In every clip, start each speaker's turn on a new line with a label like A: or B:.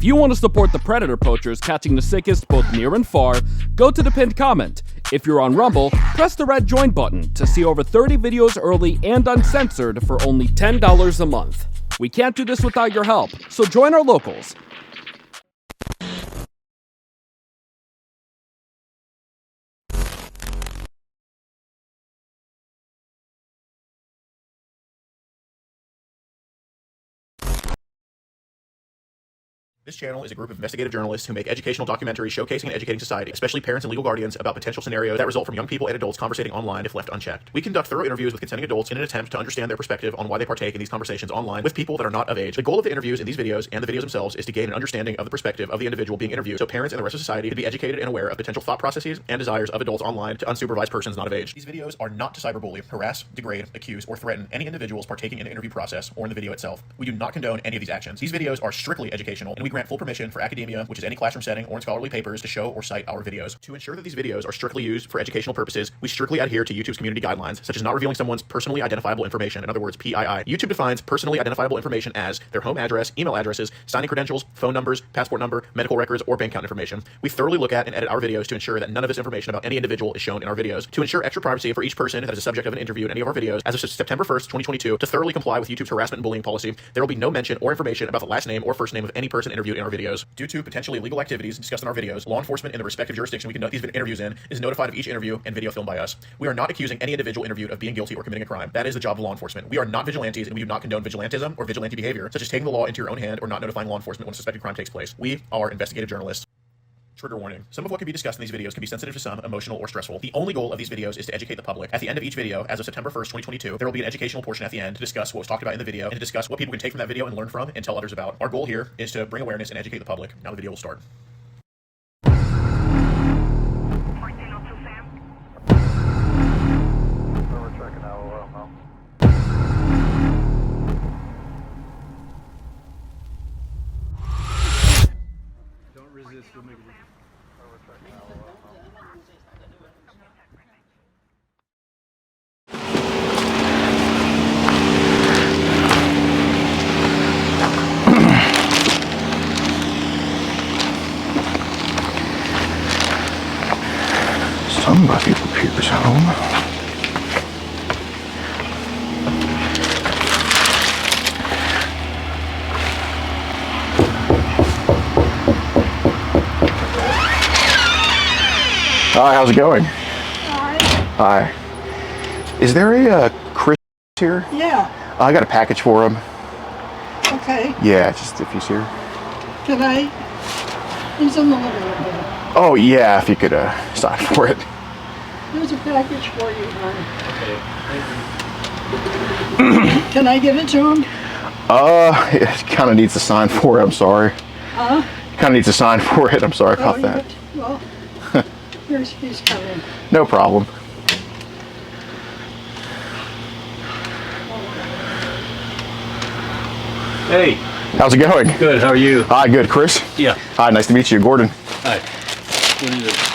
A: If you want to support the predator poachers catching the sickest both near and far, go to the pinned comment. If you're on Rumble, press the red join button to see over 30 videos early and uncensored for only $10 a month. We can't do this without your help, so join our locals.
B: This channel is a group of investigative journalists who make educational documentaries showcasing and educating society, especially parents and legal guardians, about potential scenarios that result from young people and adults conversating online if left unchecked. We conduct thorough interviews with consenting adults in an attempt to understand their perspective on why they partake in these conversations online with people that are not of age. The goal of the interviews in these videos and the videos themselves is to gain an understanding of the perspective of the individual being interviewed, so parents and the rest of society can be educated and aware of potential thought processes and desires of adults online to unsupervised persons not of age. These videos are not to cyberbully, harass, degrade, accuse, or threaten any individuals partaking in the interview process or in the video itself. We do not condone any of these actions. These videos are strictly educational, and we grant full permission for academia, which is any classroom setting or in scholarly papers, to show or cite our videos. To ensure that these videos are strictly used for educational purposes, we strictly adhere to YouTube's community guidelines, such as not revealing someone's personally identifiable information, in other words, PII. YouTube defines personally identifiable information as their home address, email addresses, signing credentials, phone numbers, passport number, medical records, or bank account information. We thoroughly look at and edit our videos to ensure that none of this information about any individual is shown in our videos. To ensure extra privacy for each person that is a subject of an interview in any of our videos, as of September 1st, 2022, to thoroughly comply with YouTube's harassment and bullying policy, there will be no mention or information about the last name or first name of any person interviewed in our videos. Due to potentially illegal activities discussed in our videos, law enforcement in the respective jurisdiction we conduct these interviews in is notified of each interview and video filmed by us. We are not accusing any individual interviewed of being guilty or committing a crime. That is the job of law enforcement. We are not vigilantes, and we do not condone vigilantism or vigilante behavior, such as taking the law into your own hand or not notifying law enforcement when a suspected crime takes place. We are investigative journalists. Trigger warning. Some of what can be discussed in these videos can be sensitive to some, emotional, or stressful. The only goal of these videos is to educate the public. At the end of each video, as of September 1st, 2022, there will be an educational portion at the end to discuss what was talked about in the video and to discuss what people can take from that video and learn from and tell others about. Our goal here is to bring awareness and educate the public. Now the video will start.
C: Somebody appears home. Hi, how's it going?
D: Hi.
C: Hi. Is there a Chris here?
D: Yeah.
C: I got a package for him.
D: Okay.
C: Yeah, just if he's here.
D: Can I? He's in the living room.
C: Oh yeah, if you could sign for it.
D: There's a package for you, honey. Okay. Can I give it to him?
C: It kind of needs a sign for it. I'm sorry.
D: Huh?
C: Kind of needs a sign for it. I'm sorry about that.
D: Well, he's coming.
C: No problem.
E: Hey.
C: How's it going?
E: Good, how are you?
C: Hi, good. Chris?
E: Yeah.
C: Hi, nice to meet you. Gordon.
E: Hi. What is it?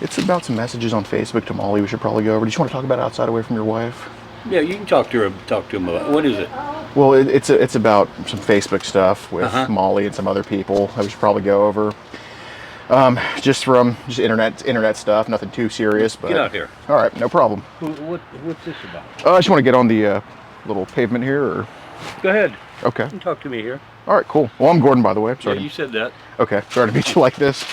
C: It's about some messages on Facebook to Molly we should probably go over. Do you just want to talk about it outside away from your wife?
E: Yeah, you can talk to him about what is it?
C: Well, it's about some Facebook stuff with Molly and some other people that we should probably go over. Just internet stuff, nothing too serious. But
E: get out here.
C: All right, no problem.
E: What's this about?
C: I just want to get on the little pavement here, or
E: Go ahead.
C: okay.
E: You can talk to me here.
C: All right, cool. Well, I'm Gordon, by the way. Sorry.
E: Yeah, you said that.
C: Okay, sorry to meet you like this.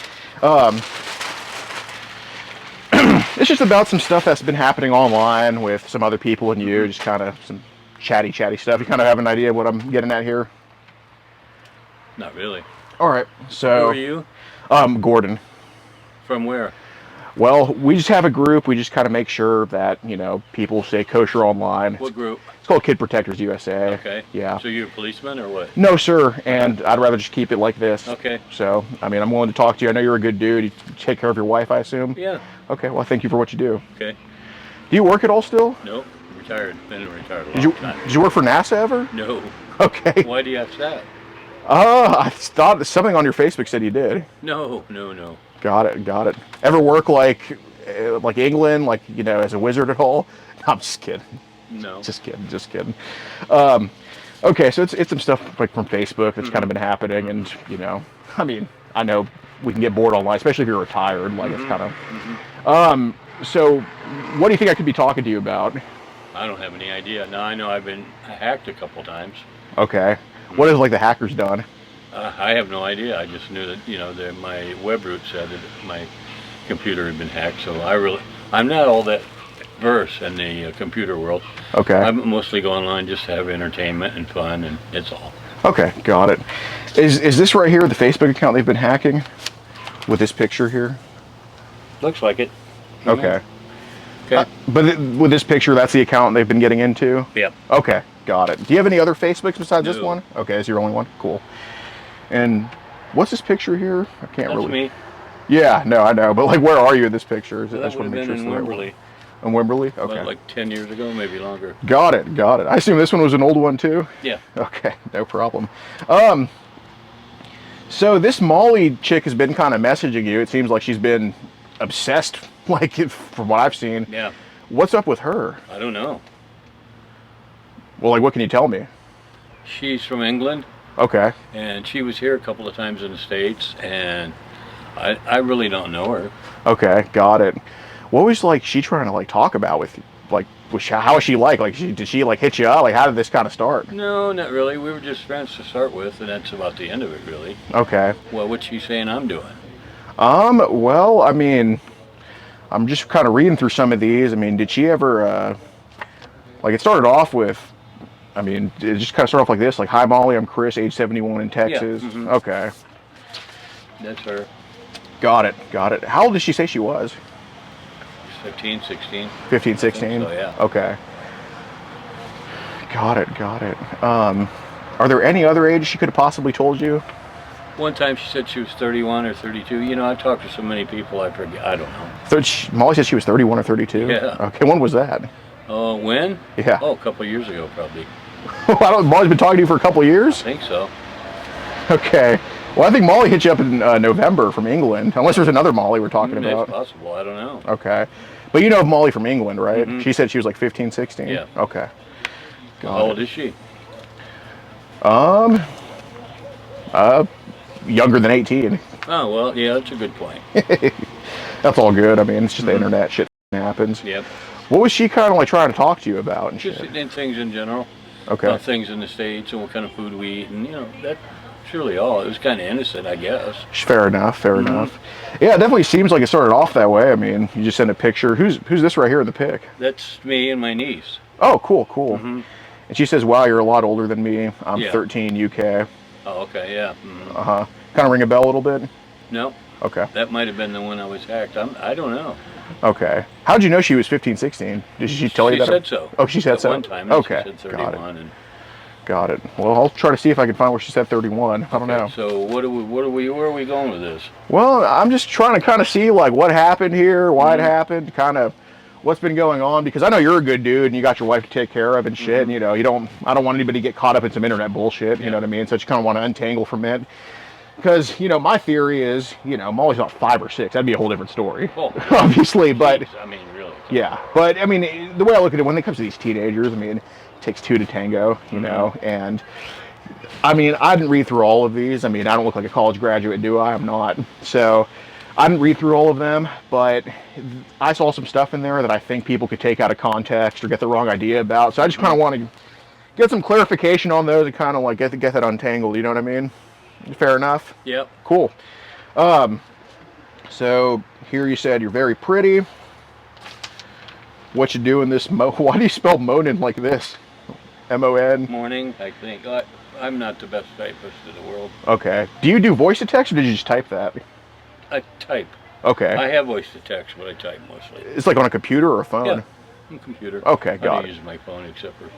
C: It's just about some stuff that's been happening online with some other people and you, just kind of some chatty stuff. You kind of have an idea what I'm getting at here?
E: Not really.
C: All right, so...
E: Who are you?
C: Gordon.
E: From where?
C: Well, we just have a group. We just kind of make sure that, people stay kosher online.
E: What group?
C: It's called Kid Protectors USA.
E: Okay.
C: Yeah.
E: So you're a policeman or what?
C: No, sir, and I'd rather just keep it like this.
E: Okay.
C: So, I'm willing to talk to you. I know you're a good dude. You take care of your wife, I assume?
E: Yeah.
C: Okay, well, thank you for what you do.
E: Okay.
C: Do you work at all still?
E: Nope. Retired. Been retired a
C: Did
E: long time.
C: you work for NASA ever?
E: No.
C: Okay.
E: Why do you ask that?
C: I thought something on your Facebook said you did.
E: No.
C: Got it. Ever work like England, as a wizard at all? No, I'm just kidding.
E: No.
C: Just kidding. Okay, so it's some stuff like from Facebook that's kind of been happening, and you know, I mean, I know we can get bored online, especially if you're retired. Like it's kind of. So, what do you think I could be talking to you about?
E: I don't have any idea. Now I know I've been hacked a couple times.
C: Okay, what has like the hackers done?
E: I have no idea. I just knew that my web root said that my computer had been hacked. So I'm not all that versed in the computer world.
C: Okay.
E: I mostly go online just to have entertainment and fun, and it's all.
C: Okay, got it. Is this right here the Facebook account they've been hacking? With this picture here?
E: Looks like it.
C: Okay.
E: Okay.
C: But with this picture, that's the account they've been getting into?
E: Yep.
C: Okay, got it. Do you have any other Facebooks besides this
E: No.
C: one? Okay, it's your only one? Cool. And what's this picture here? I can't
E: That's
C: really...
E: me.
C: Yeah, no, I know. But like, where are you in this picture?
E: Well, that would have been in Wimberley.
C: In Wimberley?
E: About
C: Okay.
E: like 10 years ago, maybe longer.
C: Got it, got it. I assume this one was an old one too?
E: Yeah.
C: Okay, no problem. So this Molly chick has been kind of messaging you. It seems like she's been obsessed, like from what I've seen.
E: Yeah.
C: What's up with her?
E: I don't know.
C: Well, like, what can you tell me?
E: She's from England,
C: Okay.
E: and she was here a couple of times in the States, and I really don't know her.
C: Okay, got it. What was like she trying to like talk about with you? Like, how is she like? Like, did she like hit you up? Like, how did this kind of start?
E: No, not really. We were just friends to start with, and that's about the end of it, really.
C: Okay.
E: Well, what's she saying I'm doing?
C: Well, I mean, I'm just kind of reading through some of these. I mean, did she ever, like, it started off with, I mean, it just kind of started off like this, like, hi, Molly, I'm Chris, age 71 in Texas.
E: mhm.
C: Okay.
E: That's her.
C: Got it, got it. How old did she say she was?
E: 15, 16.
C: 15, 16?
E: so, yeah.
C: Okay. Got it, got it. Are there any other ages she could have possibly told you?
E: One time she said she was 31 or 32. You know, I talked to so many people, I forget. I don't know.
C: Molly said she was 31 or 32?
E: Yeah.
C: Okay, when was that?
E: Oh, when?
C: Yeah.
E: Oh, a couple of years ago, probably.
C: Molly's been talking to you for a couple of years?
E: I think so.
C: Okay. Well, I think Molly hit you up in November from England, unless there's another Molly we're talking about.
E: It's possible. I don't know.
C: Okay. But you know of Molly from England, right? She said she was like 15, 16?
E: Yeah.
C: Okay. Got
E: How old
C: it.
E: is she?
C: Younger than 18.
E: Oh, well, yeah, that's a good point.
C: That's all good. I mean, it's just the internet. Shit happens.
E: Yep.
C: What was she kind of like trying to talk to you about and
E: Just
C: shit?
E: in things in general.
C: Okay.
E: Things in the States and what kind of food we eat, and, that's really all. It was kind of innocent, I guess.
C: Fair enough, fair enough. Yeah, it definitely seems like it started off that way. I mean, you just send a picture. Who's this right here in the pic?
E: That's me and my niece.
C: Oh, cool, cool. And she says, wow, you're a lot older than me. I'm
E: Yeah.
C: 13, UK.
E: Oh, okay, yeah.
C: Uh-huh. Kind of ring a bell a little bit?
E: No,
C: Okay.
E: that might have been the one I was hacked. I don't know.
C: Okay. How'd you know she was 15, 16? Did she tell you that?
E: She said so.
C: Oh, she said
E: At
C: so?
E: one time,
C: Okay,
E: she said
C: got it.
E: 31. And,
C: Got it. Well, I'll try to see if I can find where she said 31. I don't know.
E: So where are we going with this?
C: Well, I'm just trying to kind of see like what happened here, why it happened, kind of what's been going on, because I know you're a good dude and you got your wife to take care of and shit, and I don't want anybody to get caught up in some internet bullshit, you know what I mean? So I just kind of want to untangle from it. Because, my theory is, Molly's about 5 or 6. That'd be a whole different story,
E: Oh,
C: obviously, but
E: geez, I mean, really.
C: yeah. But, I mean, the way I look at it, when it comes to these teenagers, I mean, it takes 2 to tango, and I mean, I didn't read through all of these. I mean, I don't look like a college graduate, do I? I'm not. So I didn't read through all of them, but I saw some stuff in there that I think people could take out of context or get the wrong idea about. So I just kind of want to get some clarification on those and kind of like get that untangled, you know what I mean? Fair enough?
E: Yep.
C: Cool. So here you said you're very pretty. What you doing this why do you spell moaning like this? M-O-N?
E: Morning, I think. I'm not the best typist in the world.
C: Okay. Do you do voice to text or did you just type that?
E: I type.
C: Okay.
E: I have voice to text, but I type mostly.
C: It's like on a computer or a phone?
E: Yeah, on computer.
C: Okay,
E: I
C: got
E: don't
C: it.
E: use my phone except for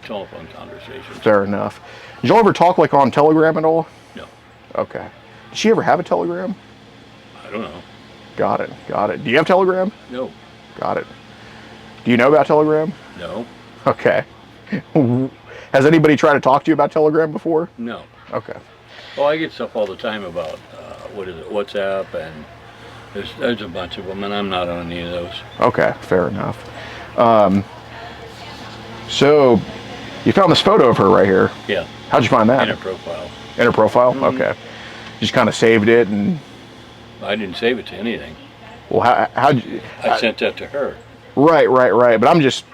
E: telephone conversations.
C: Fair enough. Did y'all ever talk like on Telegram at all?
E: No,
C: Okay. Did she ever have a Telegram?
E: I don't know.
C: Got it. Got it. Do you have Telegram?
E: No,
C: Got it. Do you know about Telegram?
E: no,
C: Okay. Has anybody tried to talk to you about Telegram before?
E: no.
C: Okay.
E: Oh, I get stuff all the time about, WhatsApp, and there's a bunch of them, and I'm not on any of those.
C: Okay, fair enough. So You found this photo of her right here.
E: Yeah.
C: How'd you find that?
E: In her profile.
C: In her profile? Okay. Just kind of saved it and...
E: I didn't save it to anything.
C: Well, how'd you...
E: I sent that to her.
C: Right. But I'm just...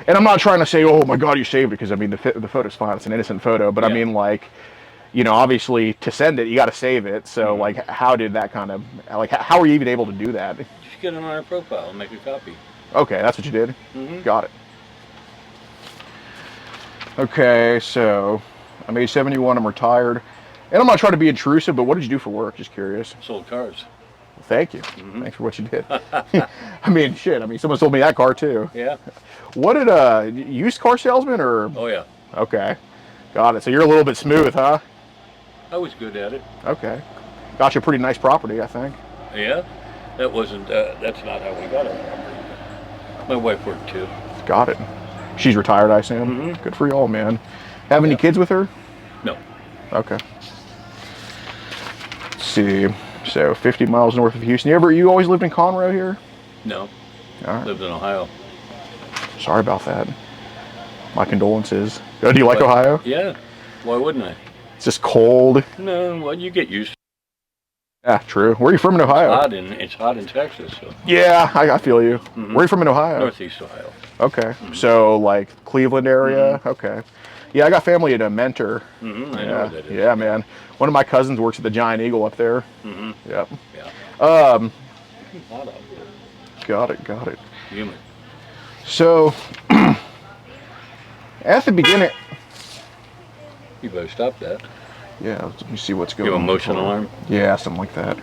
C: And I'm not trying to say, oh my God, you saved it, because I mean, the photo's fine. It's an innocent photo. But I mean, like, you know, obviously to send it, you got to save it. So like, how did that kind of... Like, how were you even able to do that?
E: Just get it on her profile and make a copy.
C: Okay, that's what you did? Got it. Okay, so I'm age 71, I'm retired. And I'm not trying to be intrusive, but what did you do for work? Just curious.
E: Sold cars.
C: Well, thank you. Thanks for what you did. I mean, shit, I mean, someone sold me that car too.
E: Yeah.
C: What did, used car salesman or?
E: Oh, yeah.
C: Okay, got it. So you're a little bit smooth, huh?
E: I was good at it.
C: Okay. Got you a pretty nice property, I think.
E: Yeah? That wasn't, that's not how we got it. My wife worked too.
C: Got it. She's retired, I assume? Good for y'all, man. Have any kids with her?
E: No.
C: Okay. Let's see. So 50 miles north of Houston. You always lived in Conroe here?
E: No.
C: All right.
E: Lived in Ohio.
C: Sorry about that. My condolences. Oh, do you like Ohio?
E: Yeah. Why wouldn't I?
C: It's just cold.
E: No, well, you get used to it.
C: Yeah, true. Where are you from in Ohio?
E: It's hot in Texas. So.
C: Yeah, I feel you. Where are you from in Ohio?
E: Northeast Ohio.
C: Okay. So, like, Cleveland area? Okay. Yeah, I got family at a Mentor.
E: I know where that is.
C: Yeah, man. One of my cousins works at the Giant Eagle up there. Yep.
E: Yeah.
C: Um,
E: Hot out there.
C: got it.
E: Humid.
C: So, at the beginning...
E: You better stop that.
C: Yeah, let me see what's going
E: You
C: on.
E: have a motion alarm?
C: Yeah, something like that.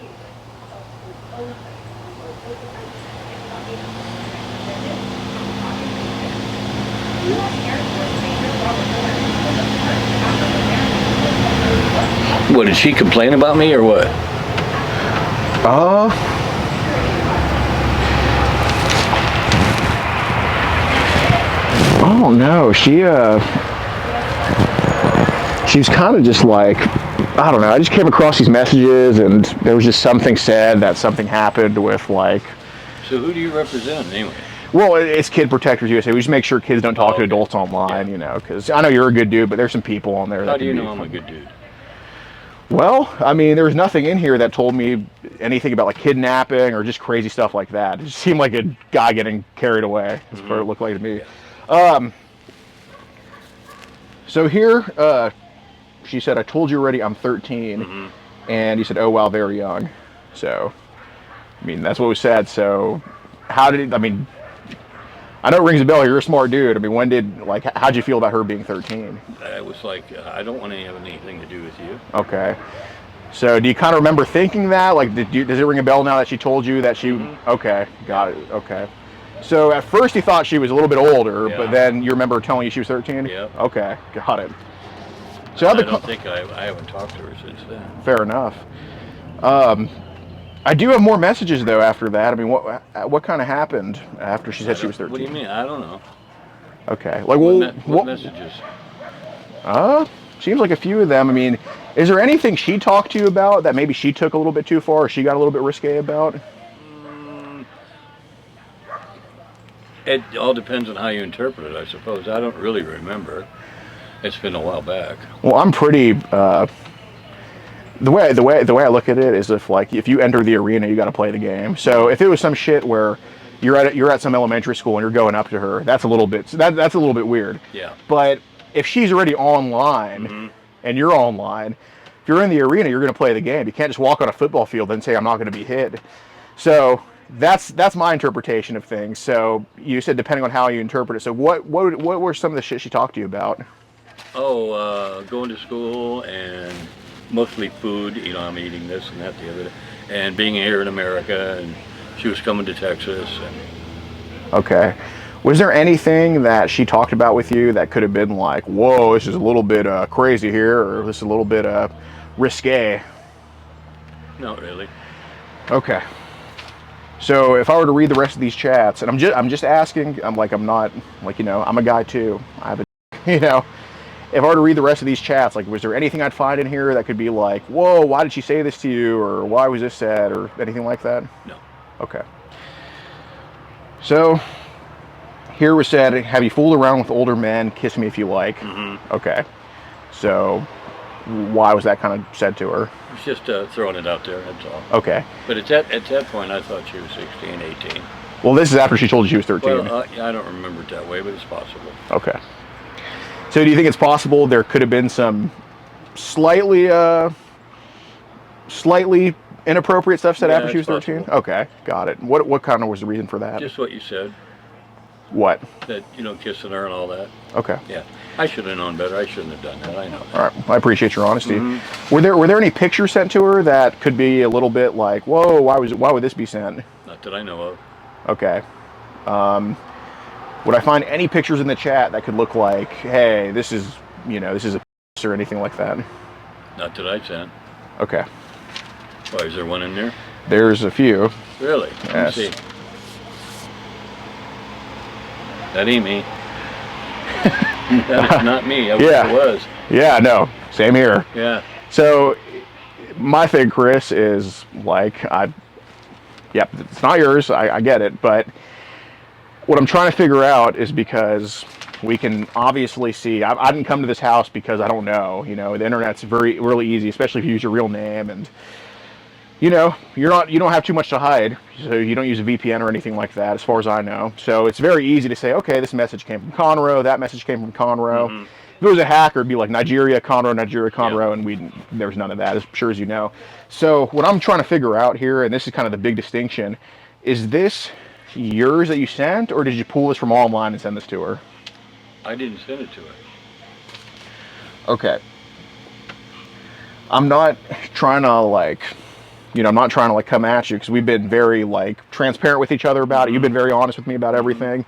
E: What, did she complain about me or what?
C: Oh no, she was kind of just like, I don't know, I just came across these messages and there was just something said that something happened with like...
E: So who do you represent anyway?
C: Well, it's Kid Protectors USA. We just make sure kids don't talk to adults online, you know, because I know you're a good dude, but there's some people on there that
E: How do you
C: can
E: know
C: be...
E: I'm a good dude?
C: Well, I mean, there was nothing in here that told me anything about like kidnapping or just crazy stuff like that. It just seemed like a guy getting carried away. That's what it looked like to me.
E: Yeah.
C: So here, she said, I told you already I'm 13. And he said, oh, wow, very young. So, I mean, that's what was said. So, how did it, I mean, I know it rings a bell. You're a smart dude. I mean, how'd you feel about her being 13?
E: I was like, I don't want to have anything to do with you.
C: Okay. So, do you kind of remember thinking that? Like, does it ring a bell now that she told you that she... Okay, got it. Okay. So, at first you thought she was a little bit older, but then you remember telling you she was 13?
E: Yeah.
C: Okay, got it. So
E: I don't think I haven't talked to her since then.
C: Fair enough. I do have more messages though after that. I mean, what kind of happened after she said she was 13?
E: What do you mean? I don't know.
C: Okay. Like,
E: What messages?
C: Seems like a few of them. I mean, is there anything she talked to you about that maybe she took a little bit too far or she got a little bit risque about?
E: It all depends on how you interpret it, I suppose. I don't really remember. It's been a while back.
C: Well, I'm pretty... The way I look at it is if you enter the arena, you got to play the game. So if it was some shit where you're at some elementary school and you're going up to her, that's a little bit weird.
E: Yeah.
C: But if she's already online and you're online, if you're in the arena, you're going to play the game. You can't just walk on a football field and say I'm not going to be hit. So that's my interpretation of things. So you said depending on how you interpret it. So what were some of the shit she talked to you about?
E: Oh, going to school and mostly food. You know, I'm eating this and that the other day, and being here in America, and she was coming to Texas. And
C: okay, was there anything that she talked about with you that could have been like, whoa, this is a little bit crazy here, or this is a little bit risque?
E: Not really.
C: Okay. So if I were to read the rest of these chats, and I'm just asking, I'm not like, you know, I'm a guy too. I have a, you know, if I were to read the rest of these chats, like, was there anything I'd find in here that could be like, whoa, why did she say this to you, or why was this said, or anything like that?
E: No.
C: Okay. So here was said, have you fooled around with older men? Kiss me if you like.
E: Mm-hmm.
C: Okay. So why was that kind of said to her?
E: It's just throwing it out there, that's all.
C: Okay.
E: But at that point, I thought she was 16, 18.
C: Well, this is after she told you she was 13.
E: Well, I don't remember it that way, but it's possible.
C: Okay. So do you think it's possible there could have been some slightly inappropriate stuff said
E: Yeah,
C: after she was
E: it's
C: 13?
E: possible.
C: Okay, got it. What kind of was the reason for that?
E: Just what you said,
C: What?
E: that, kissing her and all that.
C: Okay.
E: Yeah. I should have known better. I shouldn't have done that. I know that.
C: All right. I appreciate your honesty.
E: Mm-hmm.
C: Were there any pictures sent to her that could be a little bit like, whoa, why would this be sent?
E: Not that I know of.
C: Okay. Would I find any pictures in the chat that could look like, hey, this is a or anything like that?
E: Not that I sent.
C: Okay.
E: Why, is there one in there?
C: There's a few.
E: Really?
C: Yes.
E: Let me see. That ain't me. That is not me. I wish
C: Yeah.
E: it was.
C: Yeah, no. Same here.
E: Yeah.
C: So my thing, Chris, is like, yep, it's not yours. I get it. But what I'm trying to figure out is because we can obviously see, I didn't come to this house because I don't know. The internet's really easy, especially if you use your real name. And, you don't have too much to hide. So you don't use a VPN or anything like that, as far as I know. So it's very easy to say, okay, this message came from Conroe, that message came from Conroe.
E: Mm-hmm.
C: If it was a hacker, it'd be like Nigeria, Conroe,
E: Yeah.
C: and there's none of that, as sure as you know. So what I'm trying to figure out here, and this is kind of the big distinction, is this yours that you sent, or did you pull this from online and send this to her?
E: I didn't send it to her.
C: Okay. I'm not trying to come at you, because we've been very transparent with each other about it. You've been very honest with me about everything.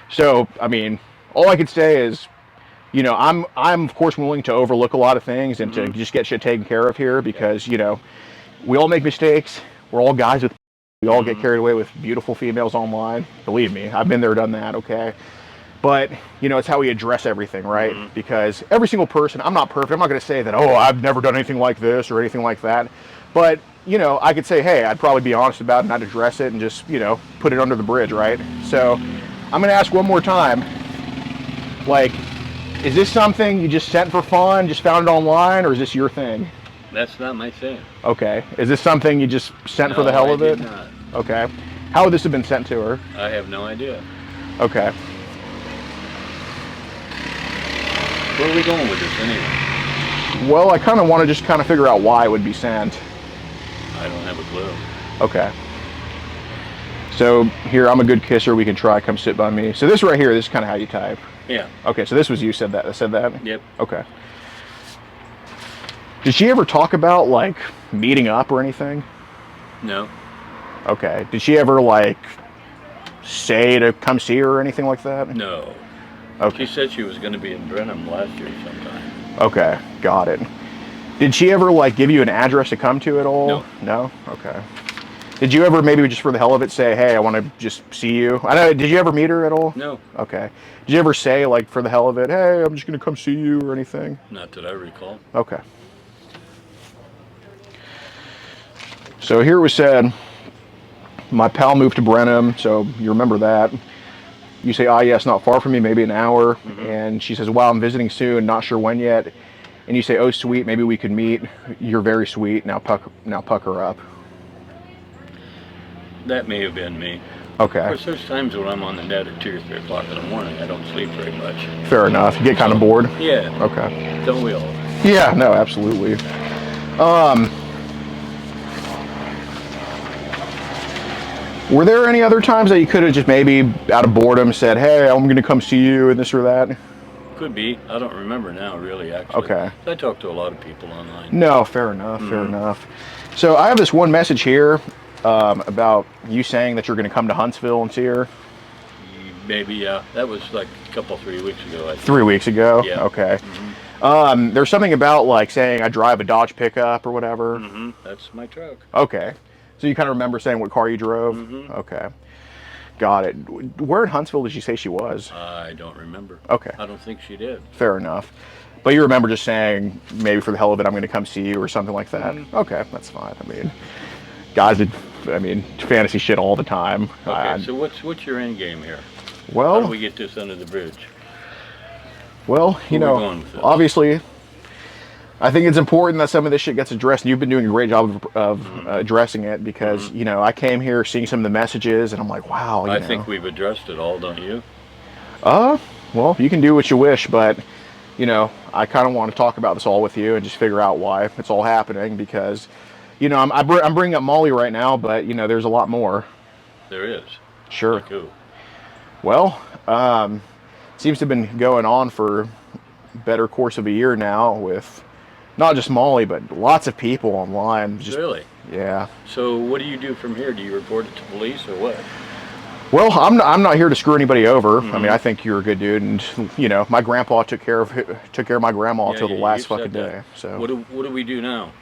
C: So, I mean, all I could say is, I'm of course willing to overlook a lot of things and to just get shit taken care of here, because, we all make mistakes. We're all guys we all get carried away with beautiful females online. Believe me, I've been there, done that, okay? But, it's how we address everything, right?
E: Mm-hmm.
C: Because every single person, I'm not perfect. I'm not going to say that, oh, I've never done anything like this or anything like that. But, I could say, hey, I'd probably be honest about it and I'd address it and just, put it under the bridge, right? So I'm going to ask one more time, is this something you just sent for fun, just found it online, or is this your thing?
E: That's not my thing.
C: Okay. Is this something you just sent for the hell of it?
E: I did not.
C: Okay. How would this have been sent to her?
E: I have no idea.
C: Okay.
E: Where are we going with this anyway?
C: Well, I kind of want to just figure out why it would be sent.
E: I don't have a clue.
C: Okay. So here, I'm a good kisser. We can try. Come sit by me. So this right here, this is kind of how you type.
E: Yeah.
C: Okay. So this was you said that. Said that.
E: Yep.
C: Okay. Did she ever talk about meeting up or anything?
E: No.
C: Okay. Did she ever say to come see her or anything like that?
E: No.
C: Okay.
E: She said she was going to be in Brenham last year sometime.
C: Okay. Got it. Did she ever give you an address to come to at all?
E: No.
C: No? Okay. Did you ever maybe just for the hell of it say, hey, I want to just see you? I know. Did you ever meet her at all?
E: No.
C: Okay. Did you ever say for the hell of it, hey, I'm just going to come see you or anything?
E: Not that I recall.
C: Okay. So here it was said, my pal moved to Brenham, so you remember that. You say, yes, not far from me, maybe an hour.
E: Mm-hmm.
C: And she says, wow, I'm visiting soon, not sure when yet. And you say, oh, sweet, maybe we could meet. You're very sweet, now pucker up.
E: That may have been me.
C: Okay.
E: Of course, there's times when I'm on the net at 2 or 3 o'clock in the morning. I don't sleep very much.
C: Fair enough. You get kind of bored?
E: Yeah.
C: Okay.
E: Don't we all?
C: Yeah, no, absolutely. Were there any other times that you could have just maybe out of boredom said, hey, I'm going to come see you and this or that?
E: Could be. I don't remember now, really, actually.
C: Okay.
E: I talk to a lot of people online.
C: No, fair enough, fair enough. So I have this one message here about you saying that you're going to come to Huntsville and see her.
E: Maybe, yeah. That was like a couple, 3 weeks ago, I think.
C: 3 weeks ago?
E: Yeah.
C: Okay. There's something about saying I drive a Dodge pickup or whatever.
E: Mm-hmm. That's my truck.
C: Okay. So you kind of remember saying what car you drove?
E: Mm-hmm.
C: Okay. Got it. Where in Huntsville did she say she was?
E: I don't remember.
C: Okay.
E: I don't think she did.
C: Fair enough. But you remember just saying, maybe for the hell of it, I'm going to come see you or something like that? Okay, that's fine. I mean, guys, fantasy shit all the time.
E: Okay, so what's your end game here? How do
C: Well,
E: we get this under the bridge?
C: well, you
E: Where are we
C: know,
E: going with this?
C: obviously, I think it's important that some of this shit gets addressed. And you've been doing a great job of addressing it because, you know, I came here seeing some of the messages and I'm like, wow, you
E: I
C: know.
E: think we've addressed it all, don't you?
C: Well, you can do what you wish, but, you know, I kind of want to talk about this all with you and just figure out why it's all happening because, you know, I'm bringing up Molly right now, but, you know, there's a lot more.
E: There is.
C: Sure.
E: Like who?
C: Well, seems to have been going on for a better course of a year now with not just Molly, but lots of people online. Just,
E: Really?
C: yeah.
E: So what do you do from here? Do you report it to police or what?
C: Well, I'm not here to screw anybody over. I mean, I think you're a good dude, and you know, my grandpa took care of my grandma
E: Yeah,
C: till the
E: you
C: last
E: said
C: fucking
E: that.
C: day. So
E: What do we do now?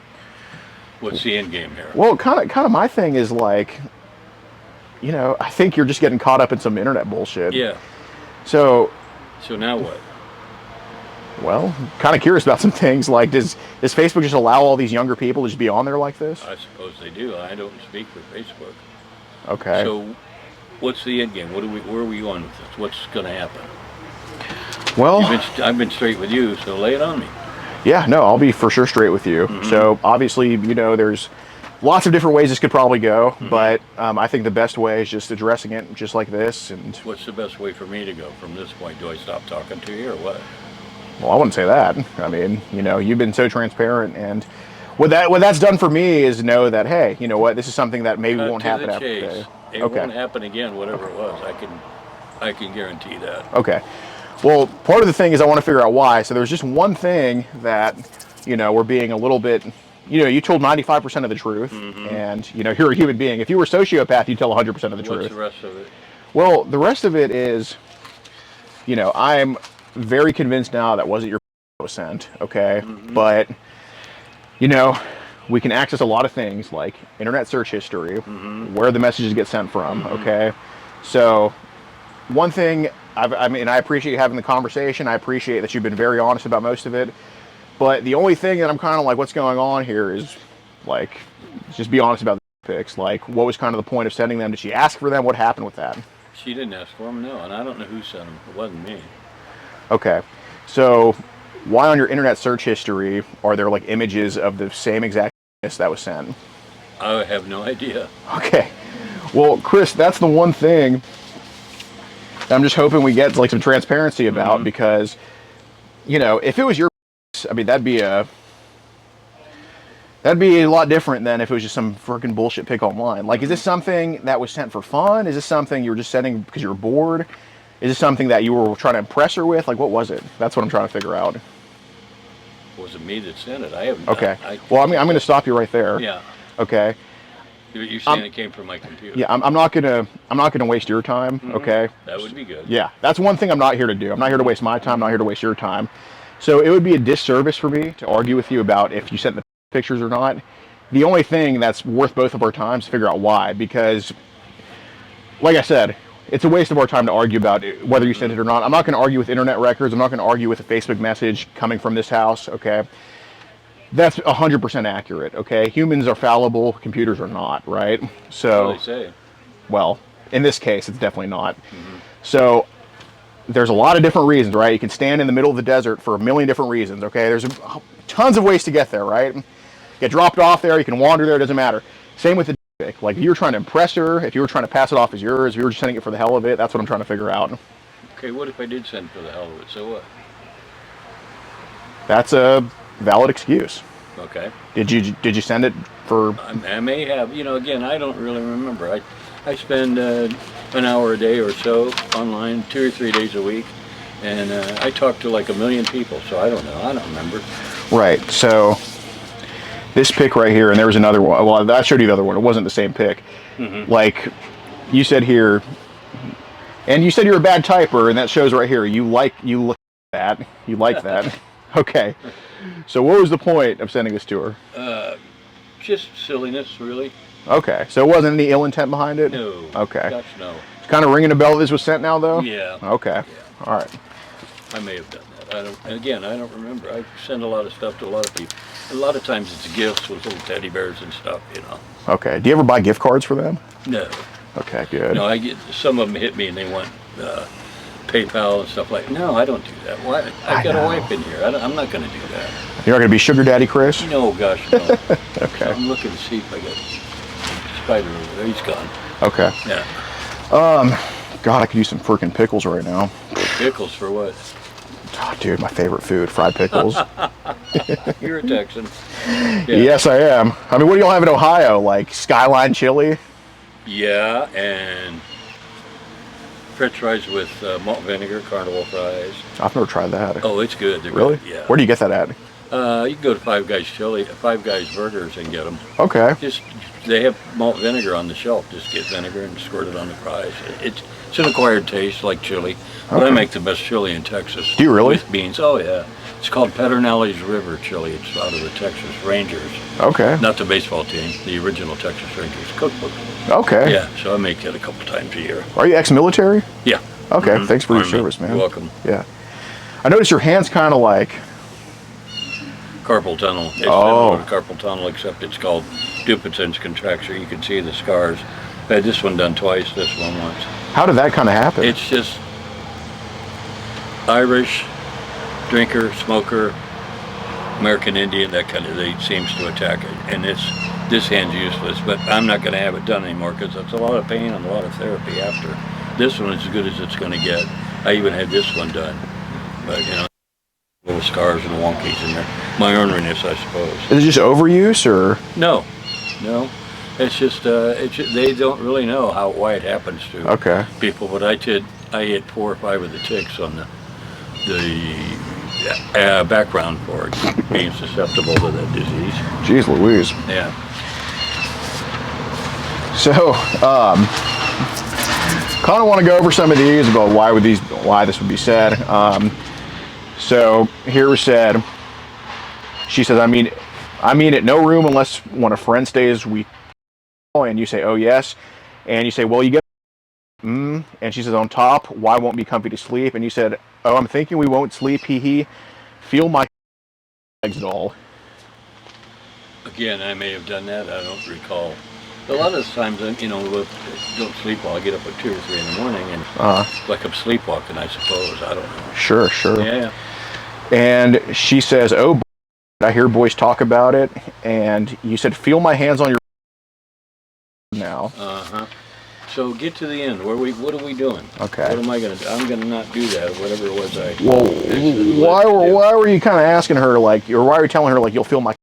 E: What's the end game here?
C: well, kind of my thing is like, you know, I think you're just getting caught up in some internet bullshit.
E: Yeah.
C: So,
E: So now what?
C: well, kind of curious about some things. Like, does Facebook just allow all these younger people to just be on there like this?
E: I suppose they do. I don't speak for Facebook.
C: Okay.
E: So what's the end game? Where are we going with this? What's going to happen?
C: Well,
E: I've been straight with you, so lay it on me.
C: yeah, no, I'll be for sure straight with you. So obviously, you know, there's lots of different ways this could probably go, but I think the best way is just addressing it just like this. And
E: What's the best way for me to go from this point? Do I stop talking to you or what?
C: well, I wouldn't say that. I mean, you know, you've been so transparent, and what that's done for me is know that, hey, you know what, this is something that maybe
E: Cut
C: won't
E: to
C: happen
E: the
C: after
E: chase.
C: today.
E: It won't happen again, whatever it was. I can guarantee that.
C: Okay. Well, part of the thing is I want to figure out why. So there's just one thing that, you know, we're being a little bit, you know, you told 95% of the truth, and, you know, you're a human being. If you were a sociopath, you'd tell 100% of the
E: What's
C: truth.
E: the rest of it?
C: Well, the rest of it is, you know, I'm very convinced now that wasn't your was sent, okay? But, you know, we can access a lot of things like internet search history, where the messages get sent from, okay? So, one thing, I mean, I appreciate you having the conversation. I appreciate that you've been very honest about most of it. But the only thing that I'm kind of like, what's going on here is, like, just be honest about the pics. Like, what was kind of the point of sending them? Did she ask for them? What happened with that?
E: She didn't ask for them, no, and I don't know who sent them. It wasn't me.
C: Okay. So, why on your internet search history are there, like, images of the same exact that was sent?
E: I have no idea.
C: Okay. Well, Chris, that's the one thing I'm just hoping we get, like, some transparency about, because, you know, if it was your, I mean, that'd be a lot different than if it was just some freaking bullshit pic online. Like, is this something that was sent for fun? Is this something you were just sending because you were bored? Is this something that you were trying to impress her with? Like, what was it? That's what I'm trying to figure out.
E: Was it me that sent it? I haven't.
C: Okay. Well, I mean, I'm going to stop you right there.
E: Yeah.
C: Okay.
E: You're saying it came from my computer.
C: Yeah, I'm not gonna waste your time. Okay.
E: That would be good.
C: Yeah, that's one thing I'm not here to do. I'm not here to waste my time. I'm not here to waste your time. So it would be a disservice for me to argue with you about if you sent the pictures or not. The only thing that's worth both of our times is to figure out why. Because, like I said, it's a waste of our time to argue about whether you sent it or not. I'm not going to argue with internet records. I'm not going to argue with a Facebook message coming from this house. Okay. That's 100% accurate. Okay. Humans are fallible. Computers are not. Right. So.
E: That's what they say.
C: Well, in this case, it's definitely not. So there's a lot of different reasons, right? You can stand in the middle of the desert for a million different reasons, okay? There's tons of ways to get there, right? Get dropped off there, you can wander there, it doesn't matter. Same with the pic. Like, if you were trying to impress her, if you were trying to pass it off as yours, if you were just sending it for the hell of it, that's what I'm trying to figure out.
E: Okay, what if I did send for the hell of it? So what?
C: That's a valid excuse.
E: Okay.
C: Did you send it for...
E: I may have. You know, again, I don't really remember. I spend an hour a day or so online, 2 or 3 days a week, and I talk to like 1 million people, so I don't know. I don't remember.
C: Right, so this pic right here, and there was another one. Well, I showed you the other one. It wasn't the same pic. Like, you said here, and you said you're a bad typer, and that shows right here. You look at that. You like that. Okay. So what was the point of sending this to her?
E: Just silliness, really.
C: Okay. So it wasn't any ill intent behind it?
E: No.
C: Okay.
E: Gosh, no.
C: It's kind of ringing a bell this was sent now, though?
E: Yeah.
C: Okay.
E: Yeah.
C: All right.
E: I may have done that. I don't remember. I send a lot of stuff to a lot of people. A lot of times it's gifts with little teddy bears and stuff, you know.
C: Okay. Do you ever buy gift cards for them?
E: No.
C: Okay, good.
E: No, I get some of them hit me and they want PayPal and stuff like. No, I don't do that. Why? I've got a wife in here. I'm not going to do that.
C: You're not going to be sugar daddy, Chris?
E: No, gosh, no.
C: Okay.
E: So I'm looking to see if I got Spider over there. He's gone.
C: Okay.
E: Yeah.
C: God, I could use some freaking pickles right now.
E: Pickles for what?
C: Oh, dude, my favorite food, fried pickles.
E: You're a Texan. Yeah.
C: Yes, I am. I mean, what do y'all have in Ohio? Like Skyline chili?
E: Yeah, and French fries with malt vinegar, Conroe fries.
C: I've never tried that.
E: Oh, it's good. They're
C: Really?
E: Good. Yeah.
C: Where do you get that at?
E: You can go to Five Guys Burgers and get them.
C: Okay.
E: Just they have malt vinegar on the shelf. Just get vinegar and squirt it on the fries. It's an acquired taste like chili. But I make the best chili in Texas.
C: Do you really?
E: With beans. Oh yeah. It's called Pedernales River chili. It's out of the Texas Rangers.
C: Okay.
E: Not the baseball team. The original Texas Rangers cookbook.
C: Okay.
E: Yeah. So I make it a couple times a year.
C: Are you ex-military?
E: Yeah.
C: Okay. Thanks for your
E: Army.
C: service, man.
E: You're welcome.
C: Yeah. I noticed your hands kind of like.
E: Carpal tunnel. It's similar to carpal tunnel, except it's called Dupuytren's contracture. You can see the scars. I had this one done twice, this one once.
C: How did that kind of happen?
E: It's just Irish, drinker, smoker, American Indian, that kind of thing seems to attack it. And this hand's useless, but I'm not going to have it done anymore because it's a lot of pain and a lot of therapy after. This one is as good as it's going to get. I even had this one done, but you know, little scars and wonkies in there. My orneriness, I suppose.
C: Is it just overuse or?
E: No. It's just they don't really know why it happens to people. But I hit 4 or 5 of the ticks on the background for it being susceptible to that disease.
C: Jeez Louise.
E: Yeah.
C: So, kind of want to go over some of these about why this would be said. So here we said. She says, I mean it, no room unless when a friend stays, and you say, oh yes, and you say, well, you get, and she says, on top, why won't be comfy to sleep? And you said, oh, I'm thinking we won't sleep, hee hee, feel my legs at all.
E: Again, I may have done that, I don't recall. A lot of times, you know, don't sleep well. I get up at 2 or 3 in the morning, and like I'm sleepwalking, I suppose, I don't know. Sure.
C: Yeah. And she says, oh, I hear boys talk about it, and you said, feel my hands on your now.
E: So get to the end. What are we doing?
C: Okay.
E: What am I going to do? I'm going to not do that, whatever it was I...
C: Well, why were you kind of asking her, like, or why were you telling her, like, you'll feel my...